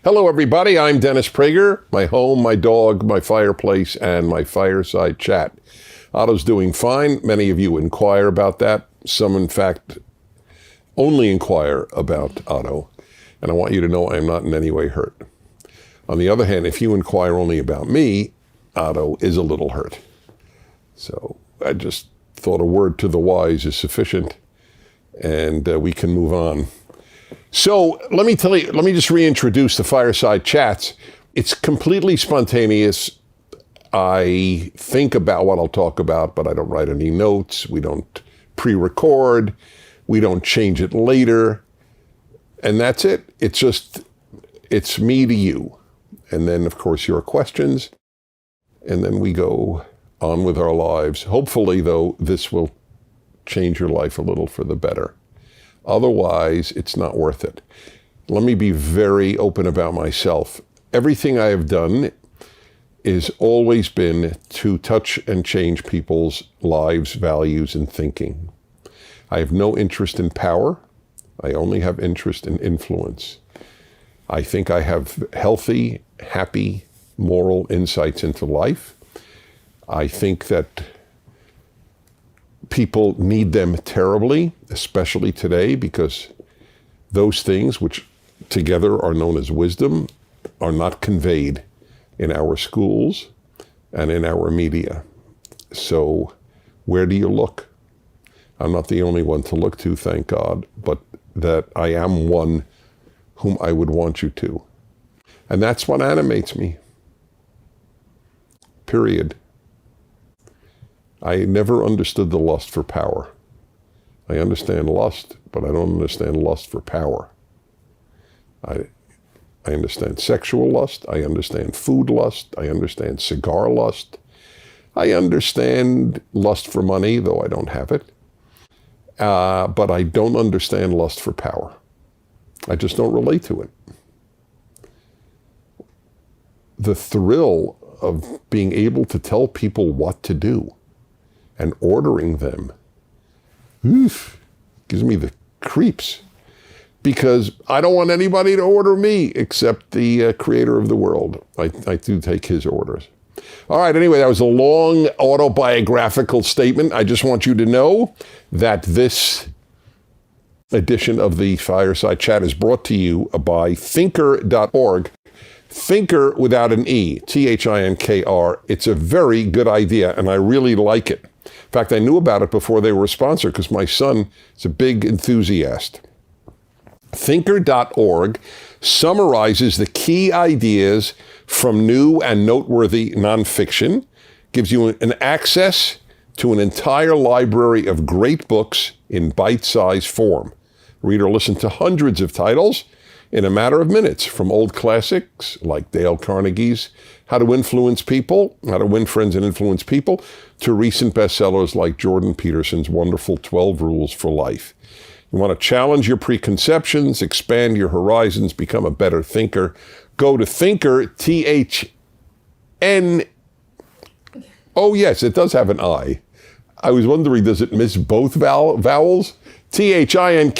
Hello, everybody. I'm Dennis Prager. My home, my dog, my fireplace, and my fireside chat. Otto's doing fine. Many of you inquire about that. Some, in fact, only inquire about Otto. And I want you to know I am not in any way hurt. On the other hand, if you inquire only about me, Otto is a little hurt. So I just thought a word to the wise is sufficient, and we can move on. So let me just reintroduce the Fireside Chats. It's completely spontaneous. I think about what I'll talk about, but I don't write any notes. We don't pre-record. We don't change it later. And that's it. It's me to you. And then, of course, your questions. And then we go on with our lives. Hopefully, though, this will change your life a little for the better. Otherwise, it's not worth it. Let me be very open about myself. Everything I have done is always been to touch and change people's lives, values, and thinking. I have no interest in power. I only have interest in influence. I think I have healthy, happy, moral insights into life. I think that people need them terribly, especially today, because those things which together are known as wisdom are not conveyed in our schools and in our media. So where do you look? I'm not the only one to look to, thank God, but that I am one whom I would want you to. And that's what animates me. Period. I never understood the lust for power. I understand lust, but I don't understand lust for power. I understand sexual lust. I understand food lust. I understand cigar lust. I understand lust for money, though I don't have it. But I don't understand lust for power. I just don't relate to it. The thrill of being able to tell people what to do and ordering them, gives me the creeps. Because I don't want anybody to order me except the creator of the world. I do take his orders. All right, anyway, that was a long autobiographical statement. I just want you to know that this edition of the Fireside Chat is brought to you by Thinker.org. Thinker without an E, Thinkr. It's a very good idea, and I really like it. In fact, I knew about it before they were a sponsor because my son is a big enthusiast. Thinker.org summarizes the key ideas from new and noteworthy nonfiction, gives you an access to an entire library of great books in bite-sized form. Read or listen to hundreds of titles in a matter of minutes, from old classics like Dale Carnegie's How to Influence People, How to Win Friends and Influence People, to recent bestsellers like Jordan Peterson's wonderful 12 Rules for Life. You want to challenge your preconceptions, expand your horizons, become a better thinker. Go to Thinker, T-H-N. Oh, yes, it does have an I. I was wondering, does it miss both vowels? Thinkr.org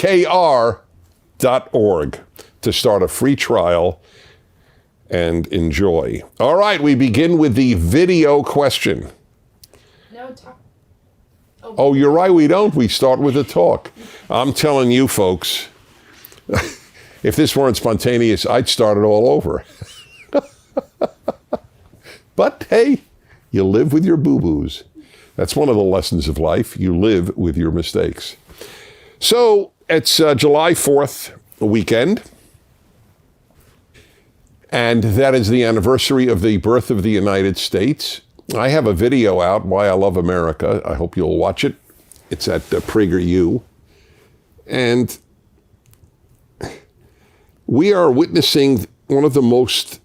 to start a free trial and enjoy. All right, we begin with the video question. No talk. Oh, you're right, we don't. We start with a talk. I'm telling you, folks, if this weren't spontaneous, I'd start it all over. But hey, you live with your boo-boos. That's one of the lessons of life. You live with your mistakes. So it's July 4th weekend, and that is the anniversary of the birth of the United States. I have a video out, Why I Love America. I hope you'll watch it. It's at PragerU. And we are witnessing one of the most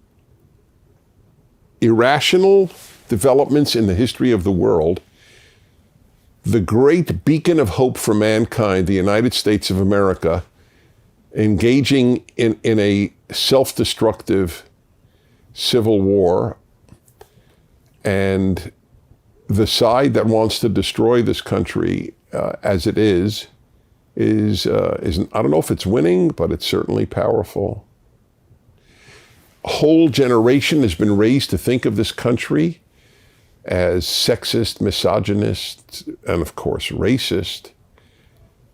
irrational developments in the history of the world. The great beacon of hope for mankind, the United States of America, engaging in a self-destructive civil war, and the side that wants to destroy this country as it is I don't know if it's winning, but it's certainly powerful. whole generation has been raised to think of this country as sexist, misogynist, and of course racist,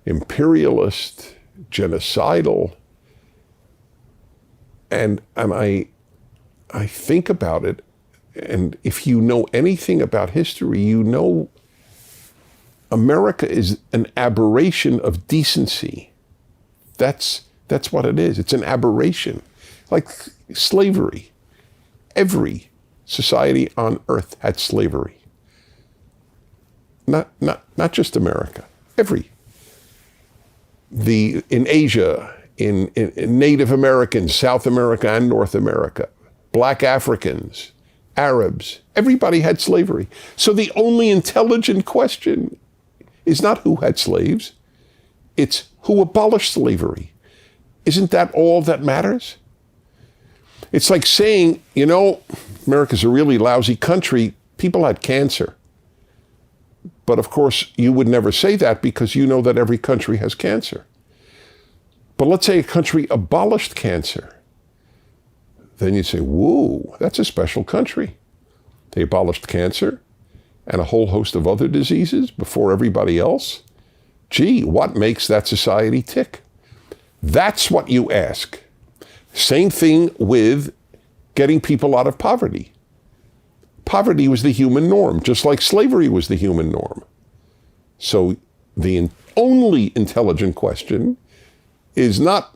imperialist, genocidal. And I think about it, and if you know anything about history, you know America is an aberration of decency. That's what it is. It's an aberration. Like slavery. Every society on earth had slavery. Not just America. Every. In Asia, in Native Americans, South America and North America, Black Africans, Arabs, everybody had slavery. So the only intelligent question is not who had slaves, it's who abolished slavery. Isn't that all that matters? It's like saying, America's a really lousy country. People had cancer. But of course, you would never say that because you know that every country has cancer. But let's say a country abolished cancer. Then you'd say, whoa, that's a special country. They abolished cancer and a whole host of other diseases before everybody else. Gee, what makes that society tick? That's what you ask. Same thing with getting people out of poverty. Poverty was the human norm, just like slavery was the human norm. So the only intelligent question is not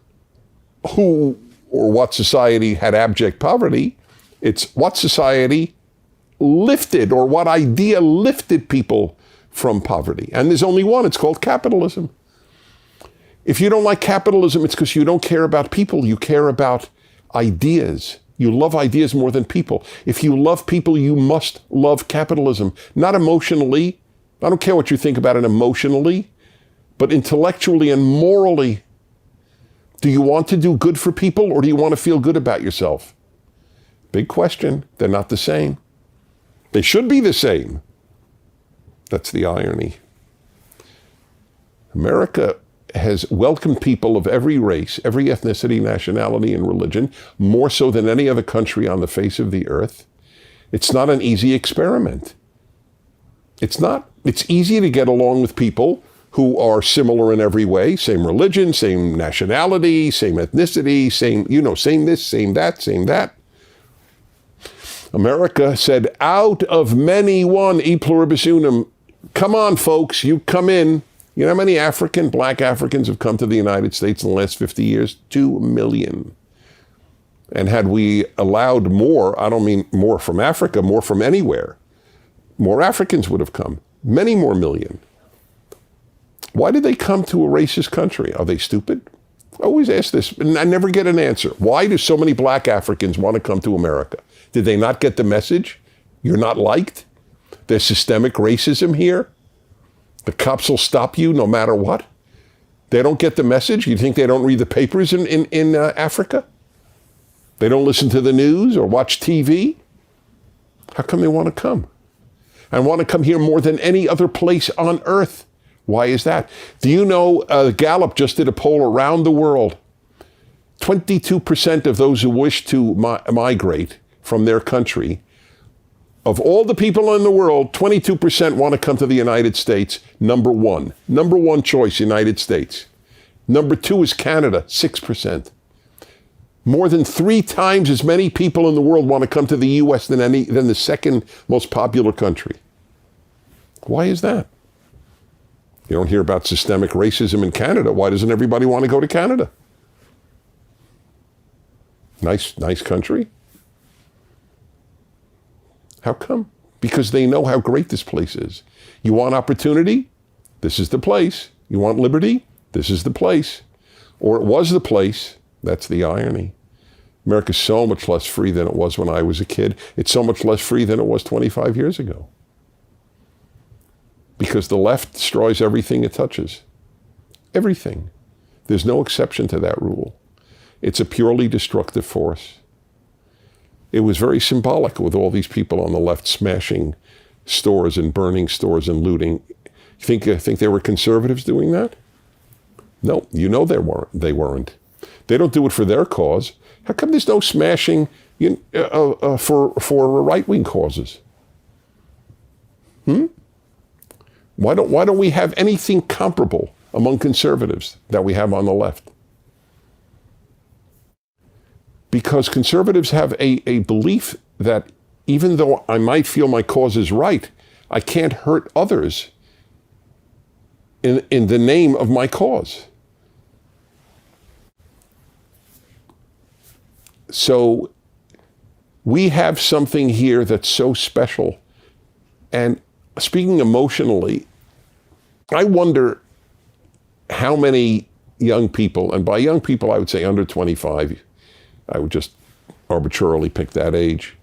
who or what society had abject poverty. It's what society lifted or what idea lifted people from poverty. And there's only one. It's called capitalism. If you don't like capitalism, it's because you don't care about people. You care about ideas. You love ideas more than people. If you love people, you must love capitalism. Not emotionally. I don't care what you think about it emotionally, but intellectually and morally. Do you want to do good for people or do you want to feel good about yourself? Big question. They're not the same. They should be the same. That's the irony. America has welcomed people of every race, every ethnicity, nationality, and religion, more so than any other country on the face of the earth. It's not an easy experiment. It's not. It's easy to get along with people who are similar in every way, same religion, same nationality, same ethnicity, same this, same that. America said, out of many one, e pluribus unum. Come on, folks, you come in. You know how many Black Africans have come to the United States in the last 50 years? 2 million. And had we allowed more, I don't mean more from Africa, more from anywhere, more Africans would have come. Many more million. Why did they come to a racist country? Are they stupid? I always ask this, and I never get an answer. Why do so many Black Africans want to come to America? Did they not get the message? You're not liked? There's systemic racism here? The cops will stop you no matter what? They don't get the message? You think they don't read the papers in Africa? They don't listen to the news or watch TV? How come they want to come? And want to come here more than any other place on earth? Why is that? Do you know Gallup just did a poll around the world? 22% of those who wish to migrate from their country, of all the people in the world, 22% want to come to the United States, number one. Number one choice, United States. Number two is Canada, 6%. More than 3 times as many people in the world want to come to the U.S. than the second most popular country. Why is that? You don't hear about systemic racism in Canada. Why doesn't everybody want to go to Canada? Nice country. How come? Because they know how great this place is. You want opportunity? This is the place. You want liberty? This is the place. Or it was the place. That's the irony. America's so much less free than it was when I was a kid. It's so much less free than it was 25 years ago. Because the left destroys everything it touches. Everything. There's no exception to that rule. It's a purely destructive force. It was very symbolic with all these people on the left smashing stores and burning stores and looting. You think they were conservatives doing that? No, you know they weren't. They don't do it for their cause. How come there's no smashing for right-wing causes? Why don't we have anything comparable among conservatives that we have on the left? Because conservatives have a belief that even though I might feel my cause is right, I can't hurt others in the name of my cause. So we have something here that's so special. And speaking emotionally, I wonder how many young people, and by young people I would say under 25, I would just arbitrarily pick that age,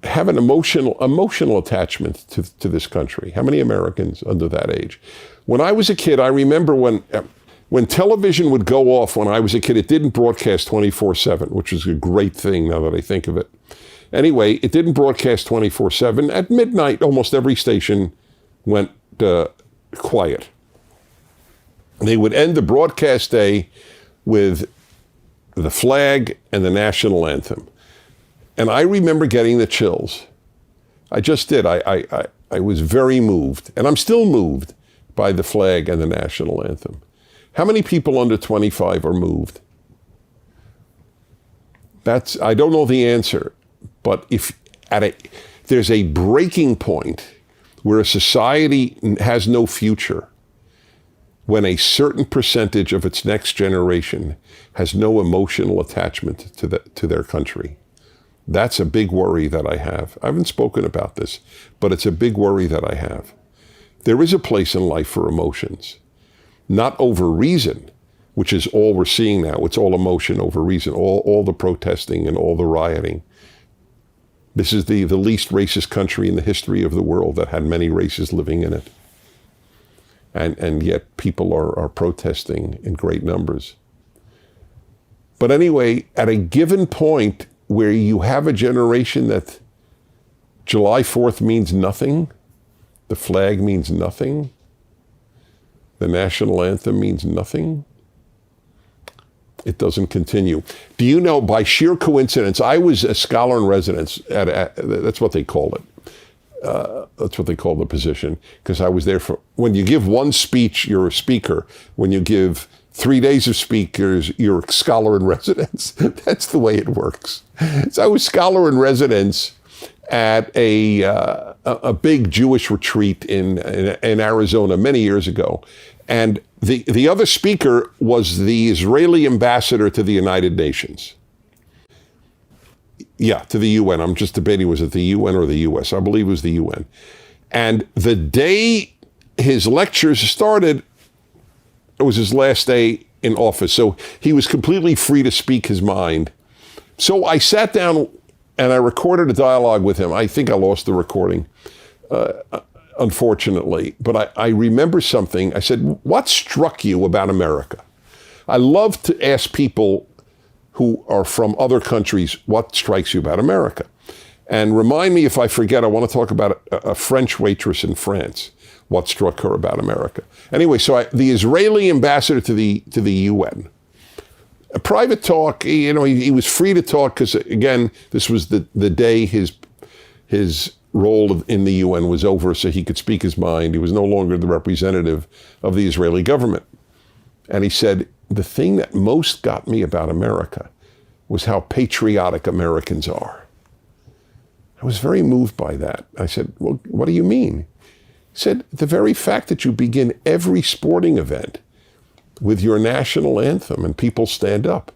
have an emotional attachment to this country. How many Americans under that age? When I was a kid, I remember when television would go off when I was a kid, it didn't broadcast 24/7, which is a great thing now that I think of it. Anyway, it didn't broadcast 24/7. At midnight, almost every station went quiet. They would end the broadcast day with the flag and the national anthem. And I remember getting the chills. I just did. I was very moved. And I'm still moved by the flag and the national anthem. How many people under 25 are moved? I don't know the answer. But if there's a breaking point where a society has no future, when a certain percentage of its next generation has no emotional attachment to their country. That's a big worry that I have. I haven't spoken about this, but it's a big worry that I have. There is a place in life for emotions, not over reason, which is all we're seeing now. It's all emotion over reason, all the protesting and all the rioting. This is the least racist country in the history of the world that had many races living in it. And yet people are protesting in great numbers. But anyway, at a given point where you have a generation that July 4th means nothing, the flag means nothing, the national anthem means nothing, it doesn't continue. Do you know, by sheer coincidence, I was a scholar in residence that's what they call it. That's what they call the position, because I was there when you give one speech, you're a speaker. When you give 3 days of speakers, you're a scholar in residence. That's the way it works. So I was scholar in residence at a big Jewish retreat in Arizona many years ago. And the other speaker was the Israeli ambassador to the United Nations. Yeah, to the UN. I'm just debating, was it the UN or the US? I believe it was the UN. And the day his lectures started, it was his last day in office. So he was completely free to speak his mind. So I sat down and I recorded a dialogue with him. I think I lost the recording, unfortunately. But I remember something. I said, what struck you about America? I love to ask people who are from other countries, what strikes you about America? And remind me if I forget, I want to talk about a French waitress in France, what struck her about America. Anyway, so the Israeli ambassador to the UN, a private talk, he was free to talk because, again, this was the day his role in the UN was over, so he could speak his mind. He was no longer the representative of the Israeli government. And he said, the thing that most got me about America was how patriotic Americans are. I was very moved by that. I said, well, what do you mean? He said, the very fact that you begin every sporting event with your national anthem and people stand up.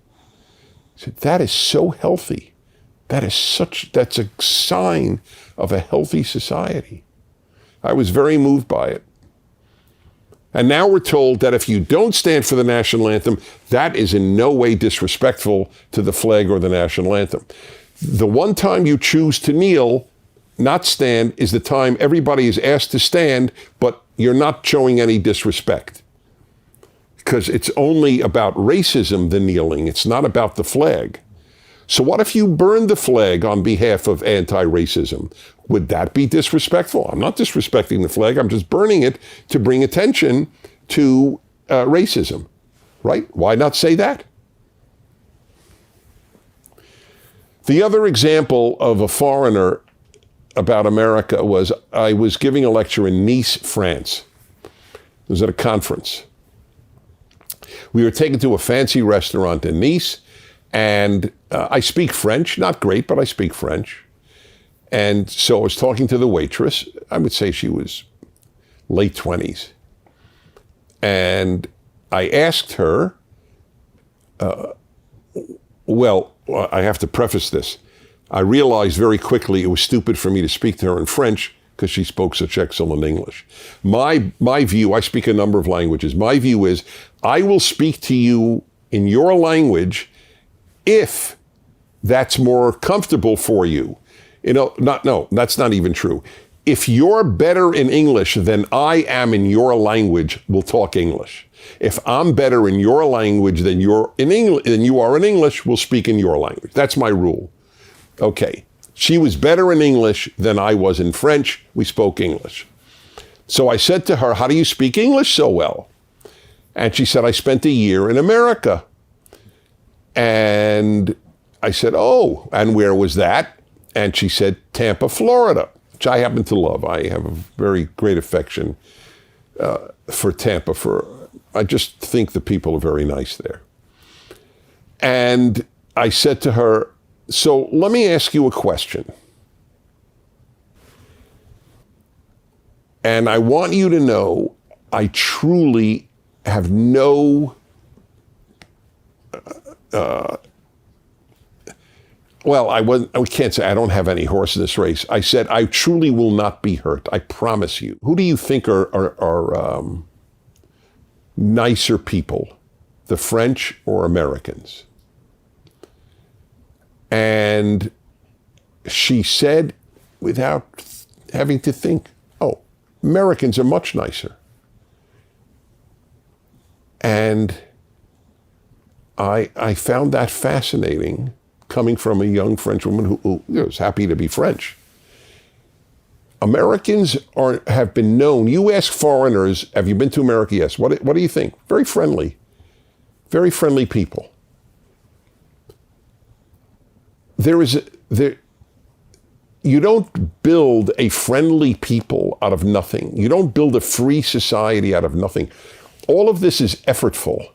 He said, that is so healthy. That's a sign of a healthy society. I was very moved by it. And now we're told that if you don't stand for the national anthem, that is in no way disrespectful to the flag or the national anthem. The one time you choose to kneel, not stand, is the time everybody is asked to stand, but you're not showing any disrespect. Because it's only about racism, the kneeling. It's not about the flag. So what if you burned the flag on behalf of anti-racism? Would that be disrespectful? I'm not disrespecting the flag. I'm just burning it to bring attention to racism, right? Why not say that? The other example of a foreigner about America was I was giving a lecture in Nice, France. It was at a conference. We were taken to a fancy restaurant in Nice, and I speak French, not great, but I speak French. And so I was talking to the waitress. I would say she was late 20s. And I asked her, well, I have to preface this. I realized very quickly it was stupid for me to speak to her in French because she spoke such excellent English. My view, I speak a number of languages. My view is I will speak to you in your language if that's more comfortable for you. No, that's not even true. If you're better in English than I am in your language, we'll talk English. If I'm better in your language than you are in English, we'll speak in your language. That's my rule. Okay. She was better in English than I was in French. We spoke English. So I said to her, how do you speak English so well? And she said, I spent a year in America. And I said, oh, and where was that? And she said, Tampa, Florida, which I happen to love. I have a very great affection for Tampa. I just think the people are very nice there. And I said to her, so let me ask you a question. And I want you to know I truly have no, I can't say I don't have any horse in this race. I said, I truly will not be hurt. I promise you. Who do you think are nicer people, the French or Americans? And she said, without having to think, oh, Americans are much nicer. And I found that fascinating, coming from a young French woman who was happy to be French. Americans have been known. You ask foreigners, have you been to America? Yes. What do you think? Very friendly people. You don't build a friendly people out of nothing. You don't build a free society out of nothing. All of this is effortful.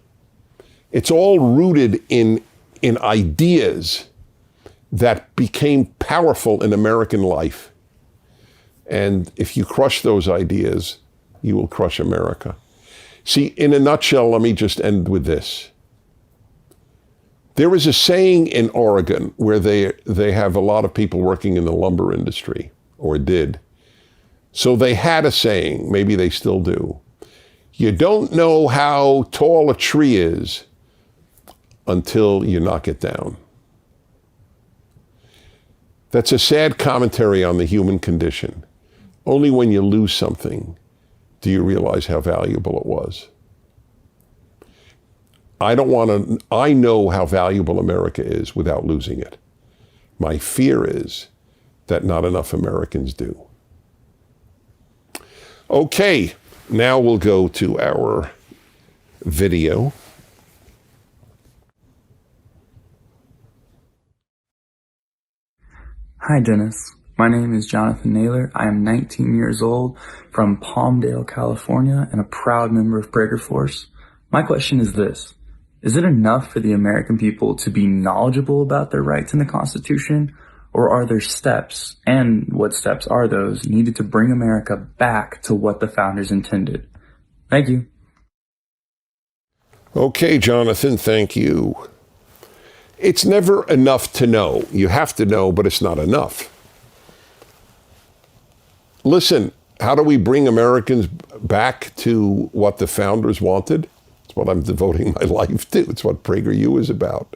It's all rooted in ideas that became powerful in American life. And if you crush those ideas, you will crush America. See, in a nutshell, let me just end with this. There is a saying in Oregon where they have a lot of people working in the lumber industry, or did. So they had a saying, maybe they still do. You don't know how tall a tree is until you knock it down. That's a sad commentary on the human condition. Only when you lose something do you realize how valuable it was. I know how valuable America is without losing it. My fear is that not enough Americans do. Okay, now we'll go to our video. Hi, Dennis. My name is Jonathan Naylor. I am 19 years old from Palmdale, California, and a proud member of Prager Force. My question is this. Is it enough for the American people to be knowledgeable about their rights in the Constitution, or are there steps, and what steps are those, needed to bring America back to what the founders intended? Thank you. Okay, Jonathan, thank you. It's never enough to know. You have to know, but it's not enough. Listen, how do we bring Americans back to what the founders wanted? It's what I'm devoting my life to. It's what PragerU is about.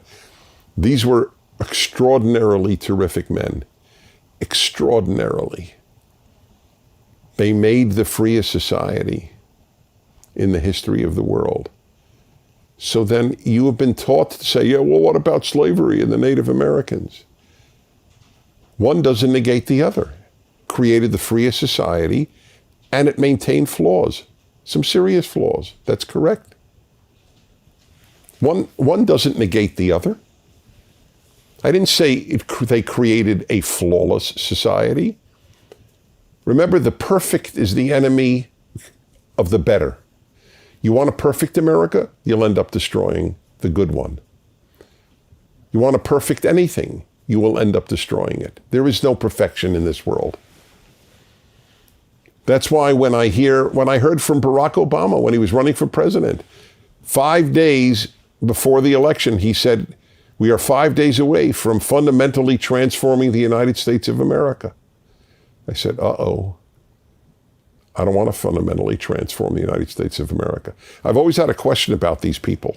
These were extraordinarily terrific men. Extraordinarily. They made the freest society in the history of the world. So then you have been taught to say, yeah, well, what about slavery and the Native Americans? One doesn't negate the other. Created the freest society, and it maintained flaws, some serious flaws. That's correct. One doesn't negate the other. I didn't say they created a flawless society. Remember, the perfect is the enemy of the better. You want a perfect America? You'll end up destroying the good one. You want a perfect anything? You will end up destroying it. There is no perfection in this world. That's why when I heard from Barack Obama when he was running for president, 5 days before the election, he said, we are 5 days away from fundamentally transforming the United States of America. I said, uh-oh. I don't want to fundamentally transform the United States of America. I've always had a question about these people.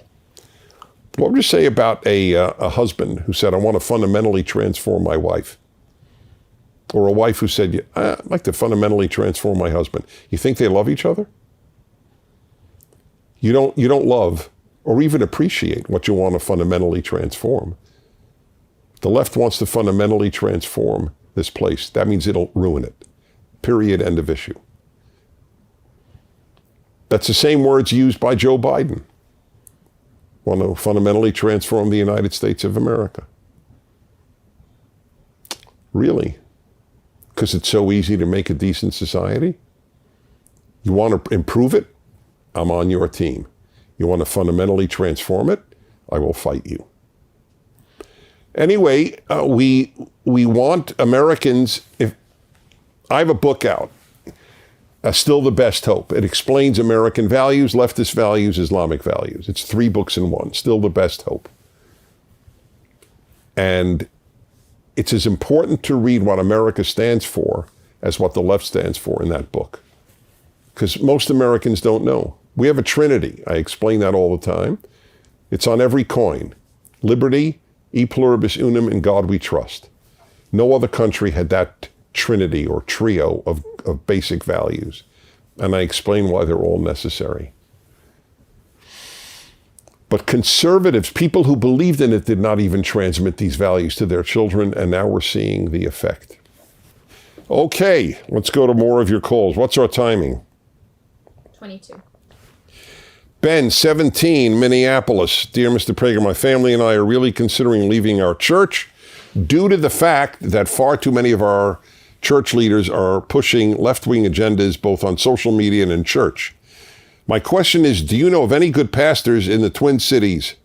What would you say about a husband who said, I want to fundamentally transform my wife? Or a wife who said, I'd like to fundamentally transform my husband. You think they love each other? You don't love or even appreciate what you want to fundamentally transform. The left wants to fundamentally transform this place. That means it'll ruin it. Period. End of issue. That's the same words used by Joe Biden. Want to fundamentally transform the United States of America. Really? Because it's so easy to make a decent society? You want to improve it? I'm on your team. You want to fundamentally transform it? I will fight you. Anyway, we want Americans. If I have a book out, Still the Best Hope. It explains American values, leftist values, Islamic values. It's 3 books in one. Still the Best Hope. And it's as important to read what America stands for as what the left stands for in that book. Because most Americans don't know. We have a trinity. I explain that all the time. It's on every coin. Liberty, e pluribus unum, in God we trust. No other country had that trinity or trio of basic values. And I explain why they're all necessary. But conservatives, people who believed in it, did not even transmit these values to their children, and now we're seeing the effect. Okay, let's go to more of your calls. What's our timing? 22. Ben, 17, Minneapolis. Dear Mr. Prager, my family and I are really considering leaving our church due to the fact that far too many of our church leaders are pushing left-wing agendas both on social media and in church. My question is, do you know of any good pastors in the Twin Cities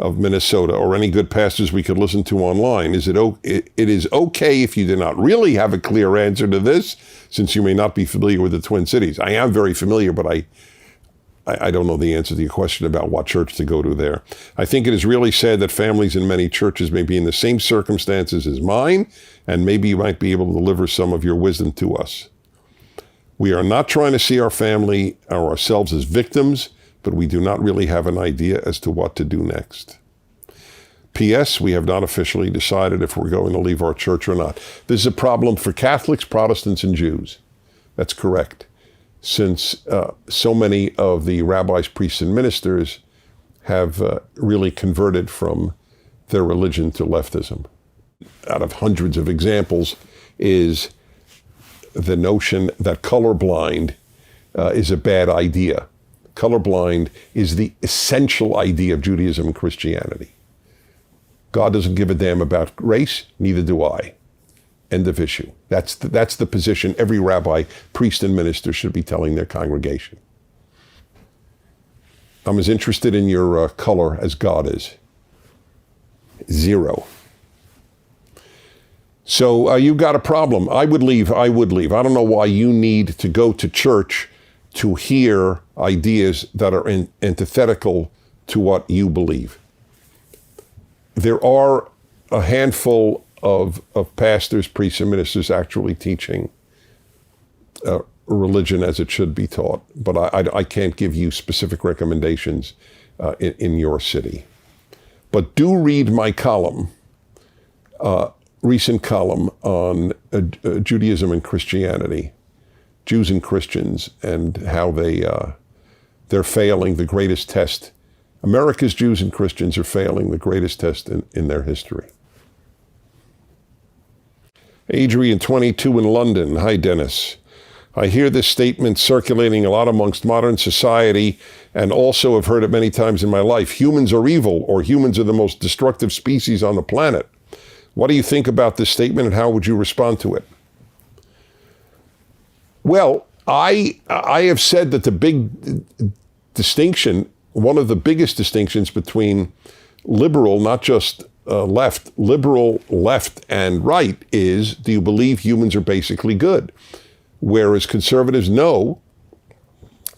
of Minnesota, or any good pastors we could listen to online? It is okay if you do not really have a clear answer to this, since you may not be familiar with the Twin Cities. I am very familiar, but I don't know the answer to your question about what church to go to there. I think it is really sad that families in many churches may be in the same circumstances as mine, and maybe you might be able to deliver some of your wisdom to us. We are not trying to see our family or ourselves as victims, but we do not really have an idea as to what to do next. P.S. We have not officially decided if we're going to leave our church or not. This is a problem for Catholics, Protestants, and Jews. That's correct. Since so many of the rabbis, priests, and ministers have really converted from their religion to leftism. Out of hundreds of examples is the notion that colorblind is a bad idea. Colorblind is the essential idea of Judaism and Christianity. God doesn't give a damn about race, neither do I. End of issue. That's the position every rabbi, priest, and minister should be telling their congregation. I'm as interested in your color as God is. 0. So you've got a problem. I would leave. I don't know why you need to go to church to hear ideas that are antithetical to what you believe. There are a handful of pastors, priests, and ministers actually teaching religion as it should be taught, but I can't give you specific recommendations in your city. But do read my column, recent column on Judaism and Christianity, Jews and Christians, and how they're failing the greatest test. America's Jews and Christians are failing the greatest test in their history. Adrian, 22, in London. Hi, Dennis. I hear this statement circulating a lot amongst modern society, and also have heard it many times in my life. Humans are evil, or humans are the most destructive species on the planet. What do you think about this statement, and how would you respond to it? Well, I have said that the big distinction, one of the biggest distinctions between liberal, not just liberal left and right, is, do you believe humans are basically good? Whereas conservatives know,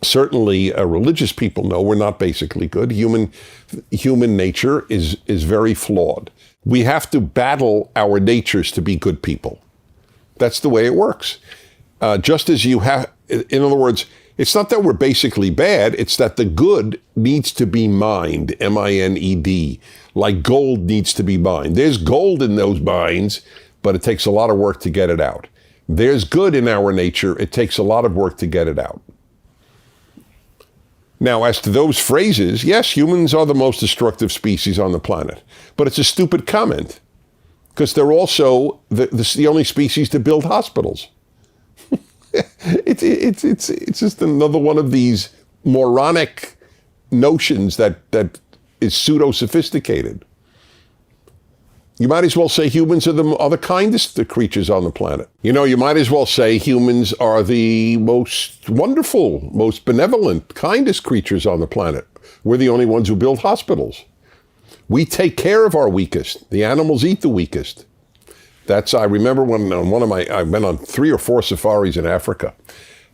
certainly religious people know, we're not basically good. Human nature is very flawed. We have to battle our natures to be good people. That's the way it works. Just as you have, in other words, it's not that we're basically bad, it's that the good needs to be mined, M-I-N-E-D, like gold needs to be mined. There's gold in those mines, but it takes a lot of work to get it out. There's good in our nature, it takes a lot of work to get it out. Now, as to those phrases, yes, humans are the most destructive species on the planet, but it's a stupid comment, because they're also the only species to build hospitals. It's just another one of these moronic notions that is pseudo-sophisticated. You might as well say humans are the kindest creatures on the planet. You might as well say humans are the most wonderful, most benevolent, kindest creatures on the planet. We're the only ones who build hospitals. We take care of our weakest. The animals eat the weakest. I remember when I went on 3 or 4 safaris in Africa.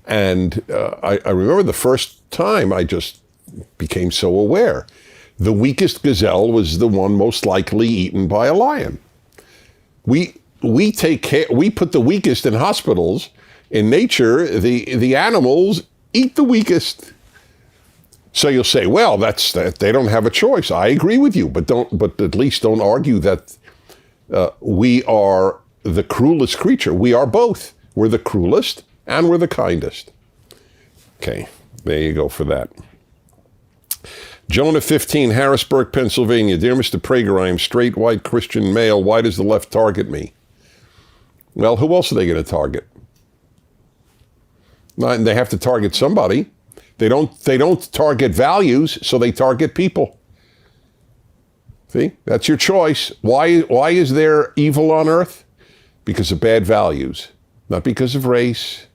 And I remember the first time I just became so aware. The weakest gazelle was the one most likely eaten by a lion. We put the weakest in hospitals. In nature, the animals eat the weakest. So you'll say, well, that's that they don't have a choice. I agree with you, but at least don't argue that we are the cruelest creature. We are both. We're the cruelest and we're the kindest. Okay, there you go for that. Jonah 15, Harrisburg, Pennsylvania. Dear Mr. Prager, I am straight, white, Christian, male. Why does the left target me? Well, who else are they going to target? They have to target somebody. They don't target values, so they target people. See, that's your choice. Why is there evil on earth? Because of bad values, not because of race,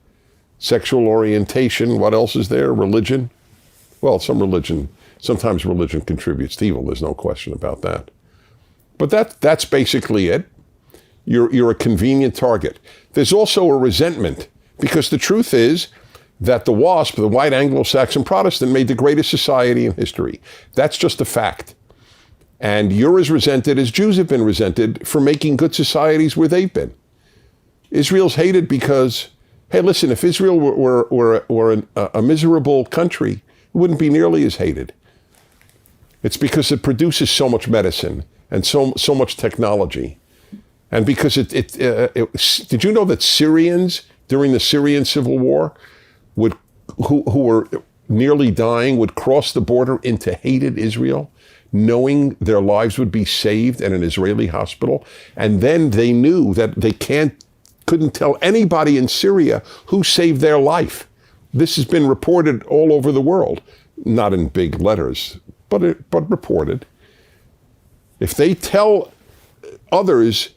sexual orientation. What else is there? Religion. Well, sometimes religion contributes to evil. There's no question about that. But that's basically it. You're a convenient target. There's also a resentment, because the truth is that the WASP, the white Anglo-Saxon Protestant, made the greatest society in history. That's just a fact. And you're as resented as Jews have been resented for making good societies where they've been. Israel's hated because, hey, listen, if Israel were a miserable country, it wouldn't be nearly as hated. It's because it produces so much medicine and so much technology. And because did you know that Syrians, during the Syrian civil war, who were nearly dying, would cross the border into hated Israel, knowing their lives would be saved in an Israeli hospital? And then they knew that they couldn't tell anybody in Syria who saved their life. This has been reported all over the world, not in big letters, but reported. If they tell others,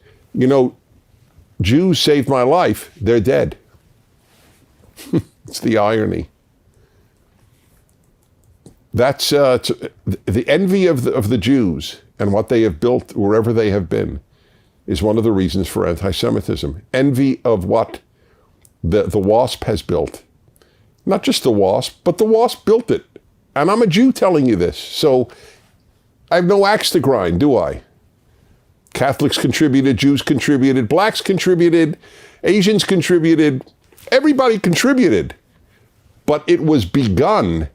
Jews saved my life, they're dead. It's the irony. That's the envy of the Jews and what they have built wherever they have been is one of the reasons for anti-Semitism. Envy of what the WASP has built. Not just the WASP, but the WASP built it. And I'm a Jew telling you this, so I have no axe to grind, do I? Catholics contributed, Jews contributed, blacks contributed, Asians contributed, everybody contributed. But it was begun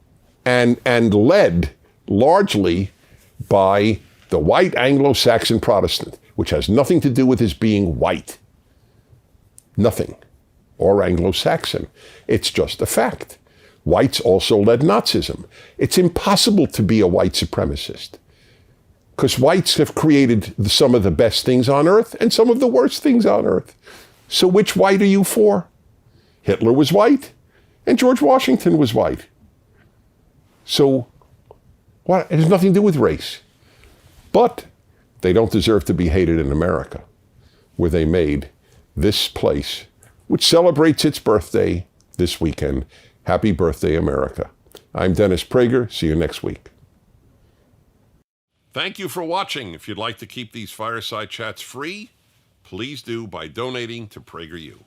and led largely by the white Anglo-Saxon Protestant, which has nothing to do with his being white. Nothing. Or Anglo-Saxon. It's just a fact. Whites also led Nazism. It's impossible to be a white supremacist, because whites have created some of the best things on earth and some of the worst things on earth. So which white are you for? Hitler was white, and George Washington was white. So what? It has nothing to do with race. But they don't deserve to be hated in America. where they made this place, which celebrates its birthday this weekend. Happy birthday, America. I'm Dennis Prager. See you next week. Thank you for watching. If you'd like to keep these Fireside Chats free, please do by donating to PragerU.